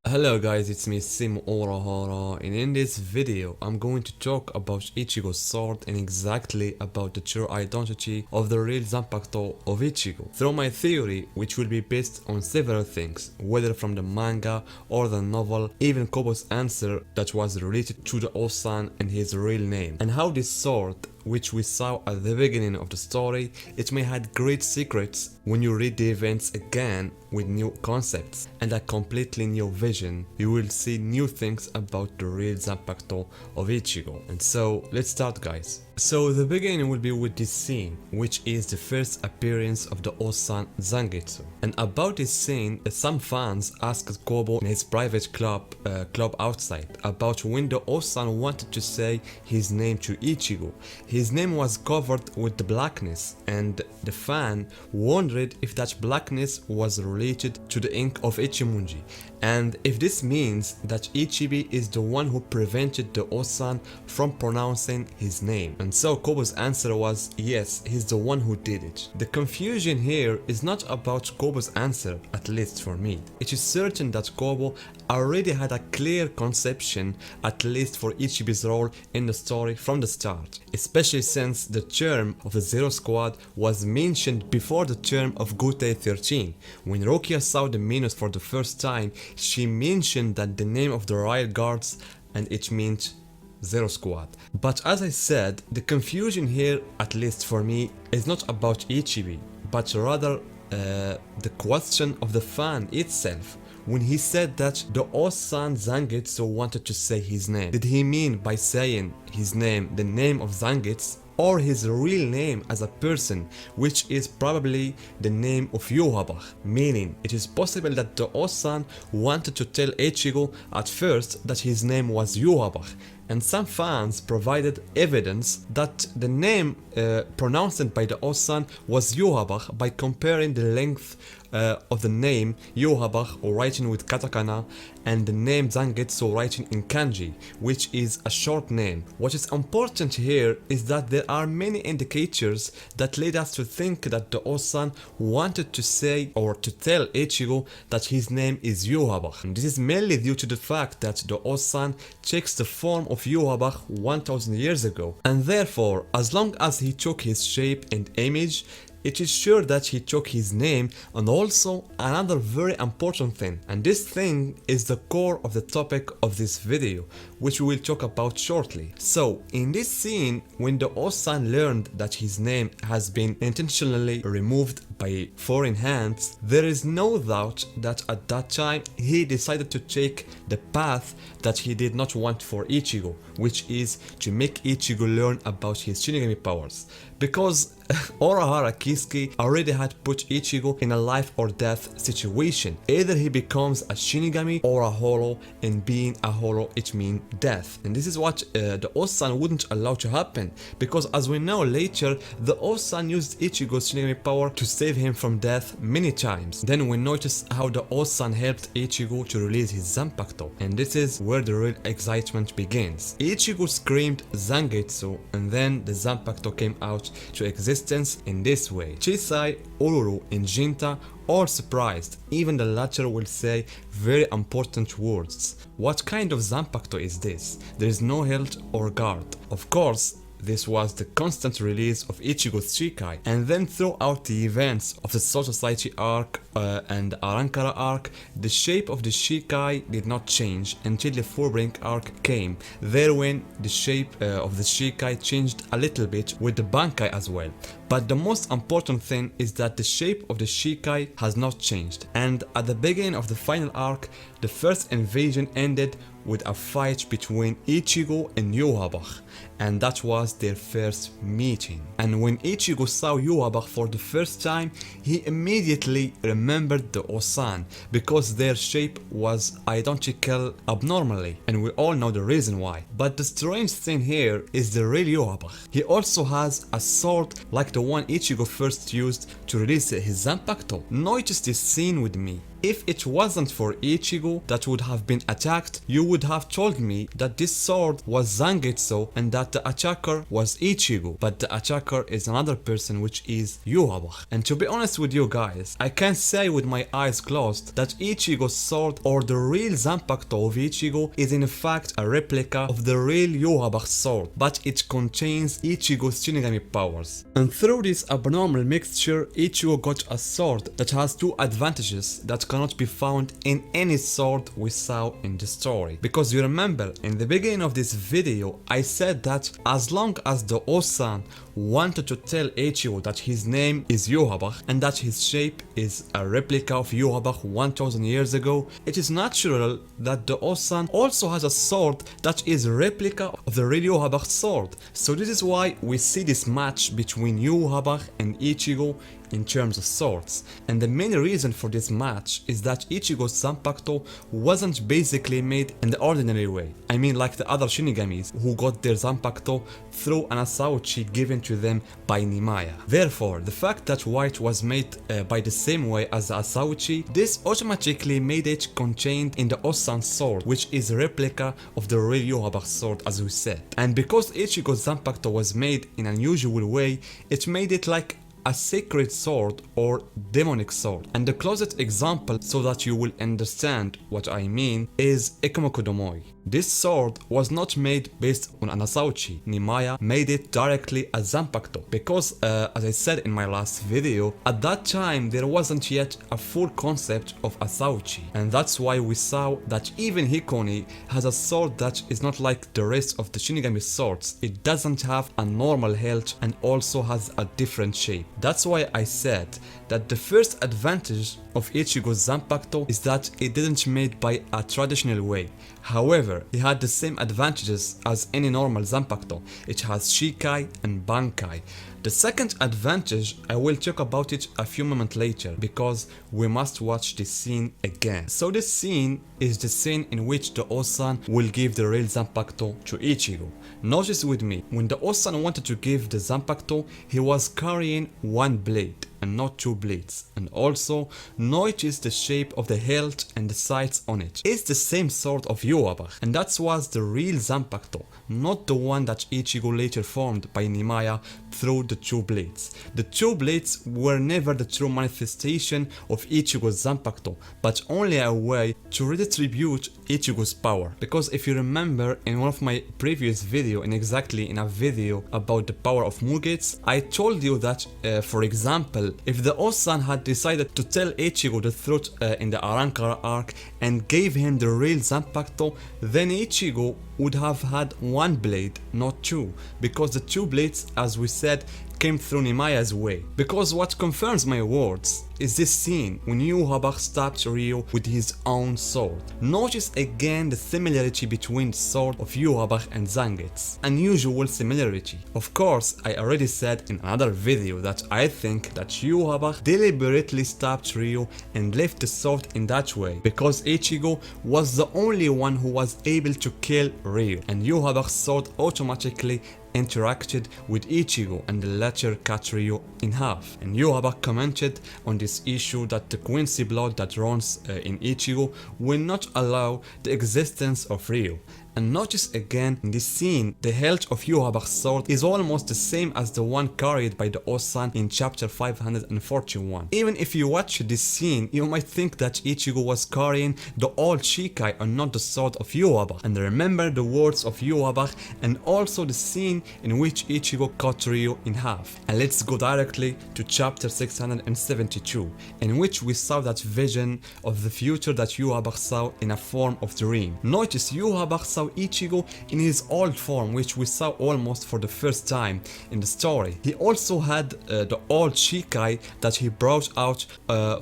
Hello guys, it's me Sim Orahara, and in this video I'm going to talk about Ichigo's sword and exactly about the true identity of the real Zanpakuto of Ichigo. Through my theory, which will be based on several things, whether from the manga or the novel, even Kobo's answer that was related to the Osan and his real name, and how this sword, which we saw at the beginning of the story, it may have great secrets when you read the events again with new concepts and a completely new vision. You will see new things about the real Zanpakuto of Ichigo. And so let's start, guys. So the beginning will be with this scene, which is the first appearance of the Osan Zangetsu. And about this scene, some fans asked Kobo in his private club outside about when the Osan wanted to say his name to Ichigo. His name was covered with the blackness, and the fan wondered if that blackness was related to the ink of Ichimonji, and if this means that Ichibi is the one who prevented the Osan from pronouncing his name. And so Kobo's answer was yes, he's the one who did it. The confusion here is not about Kobo's answer, at least for me. It is certain that Kobo already had a clear conception, at least for Ichibi's role in the story from the start, especially since the term of the Zero Squad was mentioned before the term of Gotei 13. When Rukia saw the menus for the first time, she mentioned that the name of the Royal Guards and it meant Zero Squad. But as I said, the confusion here, at least for me, is not about Ichibi, but rather the question of the fan itself. When he said that the Osan Zangetsu wanted to say his name, did he mean by saying his name the name of Zangetsu, or his real name as a person, which is probably the name of Yhwach? Meaning, it is possible that the Osan wanted to tell Ichigo at first that his name was Yhwach, and some fans provided evidence that the name pronounced by the Osan was Yhwach by comparing the length of the name Yhwach writing with katakana and the name Zangetsu writing in kanji, which is a short name. What is important here is that there are many indicators that lead us to think that the Osan wanted to say or to tell Ichigo that his name is Yhwach. This is mainly due to the fact that the Osan takes the form of Yhwach 1000 years ago, and therefore as long as he took his shape and image, it is sure that he took his name. And also another very important thing, and this thing is the core of the topic of this video, which we will talk about shortly. So in this scene, when the Osan learned that his name has been intentionally removed by foreign hands, there is no doubt that at that time he decided to take the path that he did not want for Ichigo, which is to make Ichigo learn about his Shinigami powers, because Urahara Kisuke already had put Ichigo in a life or death situation. Either he becomes a Shinigami or a Holo, and being a Holo it means death. And this is what the Osan wouldn't allow to happen, because as we know later, the Osan used Ichigo's Shinigami power to save him from death many times. Then we notice how the Osan helped Ichigo to release his Zanpakuto, and this is where the real excitement begins. Ichigo screamed Zangetsu, and then the Zanpakuto came out to existence in this way. Chisai, Ururu, and Jinta are surprised. Even the latter will say very important words. What kind of Zanpakuto is this? There is no hilt or guard. Of course, this was the constant release of Ichigo's Shikai, and then throughout the events of the Soul Society arc and the Arankara arc, the shape of the Shikai did not change until the Fullbring arc came. Therein, the shape of the Shikai changed a little bit with the Bankai as well. But the most important thing is that the shape of the Shikai has not changed. And at the beginning of the final arc, the first invasion ended with a fight between Ichigo and Yhwach, and that was their first meeting. And when Ichigo saw Yhwach for the first time, he immediately remembered the Osan, because their shape was identical abnormally, and we all know the reason why. But the strange thing here is the real Yhwach. He also has a sword like the one Ichigo first used to release his Zanpakuto. Notice this scene with me. if it wasn't for Ichigo that would have been attacked, you would have told me that this sword was Zangetsu and that the attacker was Ichigo, but the attacker is another person, which is Yhwach. And to be honest with you guys, I can say with my eyes closed that Ichigo's sword, or the real Zanpakuto of Ichigo, is in fact a replica of the real Yhwach sword, but it contains Ichigo's Shinigami powers. And through this abnormal mixture, Ichigo got a sword that has two advantages that cannot be found in any sword we saw in the story. Because you remember, in the beginning of this video, I said that as long as the Osan wanted to tell Ichigo that his name is Yhwach and that his shape is a replica of Yhwach 1000 years ago, it is natural that the Osan also has a sword that is a replica of the real Yhwach sword. So this is why we see this match between Yhwach and Ichigo in terms of swords. And the main reason for this match is that Ichigo's Zanpakuto wasn't basically made in the ordinary way. I mean, like the other Shinigamis who got their Zanpakuto through an Asauchi given to them by Nimaya. Therefore, the fact that White was made by the same way as the Asauchi, this automatically made it contained in the Osan sword, which is a replica of the real Yhwach sword, as we said. And because Ichigo's Zanpakuto was made in an unusual way, it made it like a sacred sword or demonic sword. And the closest example, so that you will understand what I mean, is Ikemoku Domoi. This sword was not made based on an Asauchi. Nimaya made it directly as Zanpakuto because, as I said in my last video, at that time there wasn't yet a full concept of Asauchi, and that's why we saw that even Hikone has a sword that is not like the rest of the Shinigami swords. It doesn't have a normal hilt and also has a different shape. That's why I said that the first advantage of Ichigo's Zanpakuto is that it didn't made by a traditional way. However, it had the same advantages as any normal Zanpakuto. It has Shikai and Bankai. The second advantage, I will talk about it a few moments later because we must watch this scene again. So this scene is the scene in which the Osan will give the real Zanpakuto to Ichigo. Notice with me, when the Osan wanted to give the Zanpakuto, he was carrying one blade and not two blades. And also, notice the shape of the hilt and the sights on it. It's the same sort of Yhwach, and that was the real Zanpakuto, not the one that Ichigo later formed by Nimaya through the two blades. The two blades were never the true manifestation of Ichigo's Zanpakuto, but only a way to redistribute Ichigo's power. Because if you remember in one of my previous video, and exactly in a video about the power of Mugetsu, I told you that, for example, if the Osan had decided to tell Ichigo the truth in the Arrancar arc and gave him the real Zanpakuto, then Ichigo would have had one blade, not two, because the two blades, as we said, came through Nimaya's way. Because what confirms my words is this scene when Yhwach stabbed Ryo with his own sword. Notice again the similarity between the sword of Yhwach and Zangetsu. Unusual similarity. Of course, I already said in another video that I think that Yhwach deliberately stabbed Ryo and left the sword in that way because Ichigo was the only one who was able to kill Ryo, and Yhwach's sword automatically interacted with Ichigo and the latter cut Ryo in half. And Yhwach commented on this issue that the Quincy blood that runs in Ichigo will not allow the existence of Ryo. And notice again in this scene, the hilt of Yhwach's sword is almost the same as the one carried by the Osan in chapter 541. Even if you watch this scene, you might think that Ichigo was carrying the old Shikai and not the sword of Yhwach. And remember the words of Yhwach and also the scene in which Ichigo cut Ryo in half. And let's go directly to chapter 672, in which we saw that vision of the future that Yhwach saw in a form of dream. Notice Yhwach saw Ichigo in his old form, which we saw almost for the first time in the story. He also had the old Shikai that he brought out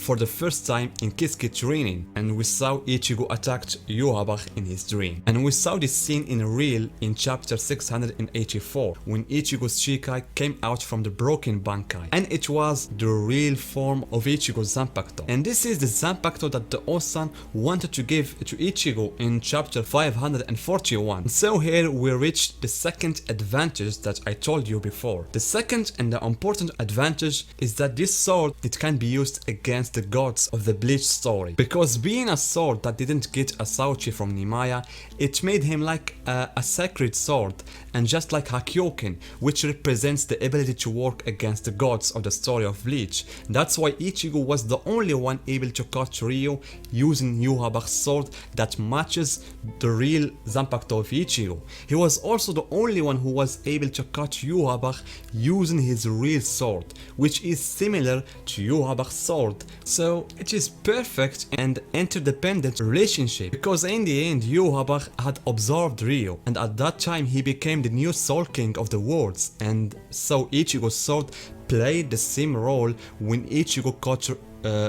for the first time in Kisuke training, and we saw Ichigo attacked Yhwach in his dream. And we saw this scene in real in chapter 684 when Ichigo's Shikai came out from the broken Bankai, and it was the real form of Ichigo's Zanpakuto. And this is the Zanpakuto that the Osan wanted to give to Ichigo in chapter 541. 41. So here we reached the second advantage that I told you before. The second and the important advantage is that this sword, it can be used against the gods of the Bleach story. Because being a sword that didn't get a Sauchi from Nimaya, it made him like a sacred sword, and just like Hakyoken, which represents the ability to work against the gods of the story of Bleach. That's why Ichigo was the only one able to catch Ryo using Yhwach's sword that matches the real Zanpakuto of Ichigo. He was also the only one who was able to catch Yhwach using his real sword, which is similar to Yhwach's sword. So it is perfect and interdependent relationship, because in the end Yhwach had observed Ryo, and at that time he became the new Soul King of the worlds, and so Ichigo's sword played the same role when Ichigo cut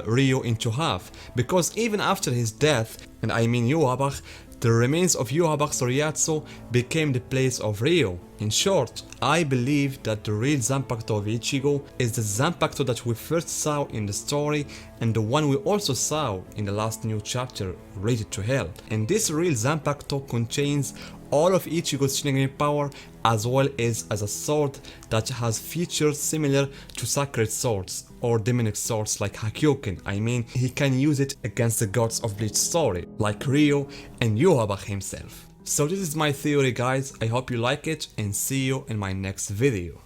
Ryo into half, because even after his death, and I mean Yhwach, the remains of Yhwach's Ryatsu became the place of Ryo. In short, I believe that the real Zanpakuto of Ichigo is the Zanpakuto that we first saw in the story, and the one we also saw in the last new chapter, Rated to Hell. And this real Zanpakuto contains all of Ichigo's Shinigami power, as well as a sword that has features similar to sacred swords or demonic swords like Hakyoken. I mean, he can use it against the gods of Bleach story, like Ryo and Yhwach himself. So this is my theory, guys. I hope you like it, and see you in my next video.